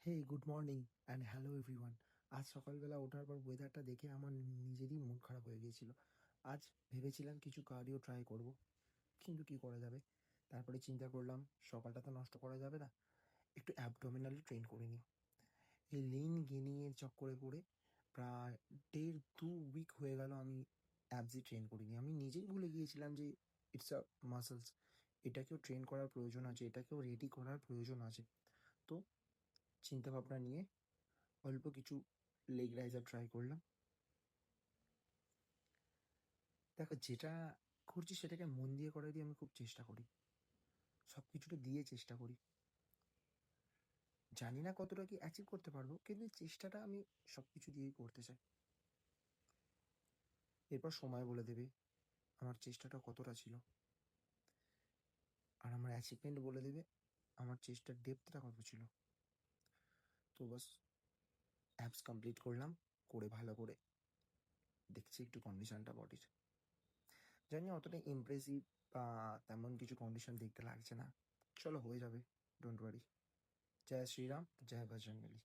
Hey good morning and hello everyone. আজ সকালবেলা ওঠার পর ওয়েদারটা দেখে আমার নিজেরই মন খারাপ হয়ে গিয়েছিল। আজ ভেবেছিলাম কিছু কার্ডিও ট্রাই করব, কিন্তু কি করা যাবে। তারপরে চিন্তা করলাম সকালটা তো নষ্ট করা যাবে না, একটু অ্যাবডোমিনালি ট্রেন করে নিই। এই লিন গেনিংয়ের চক্করে পড়ে প্রায় 1.5-2 উইক হয়ে গেল আমি অ্যাবসই ট্রেন করিনি। আমি নিজেই ভুলে গিয়েছিলাম যে ইটস আ মাসলস, এটাকেও ট্রেন করার প্রয়োজন আছে, এটাকেও রেডি করার প্রয়োজন আছে। তো চিন্তাভাবনা নিয়ে অল্প কিছু লেগ রাইজার ট্রাই করলাম। দেখো, যেটা করছি সেটাকে মন দিয়ে করারই আমি খুব চেষ্টা করি, সব কিছুটা দিয়ে চেষ্টা করি। জানি না কতটা কি অ্যাচিভ করতে পারবো, কিন্তু চেষ্টাটা আমি সব কিছু দিয়েই করতে চাই। এরপর সময় বলে দেবে আমার চেষ্টাটা কতটা ছিল, আর আমার অ্যাচিভমেন্ট বলে দেবে আমার চেষ্টার ডেপথটা কত ছিল। তো বাস, অ্যাপস কমপ্লিট করলাম, করে ভালো করে দেখছি একটু কন্ডিশনটা বডির। জানি না অতটা ইমপ্রেসিভ বা তেমন কিছু কন্ডিশন দেখতে লাগছে না। চলো, হয়ে যাবে, don't worry. Joy Shriram, Joy বজরঙ্গবলী।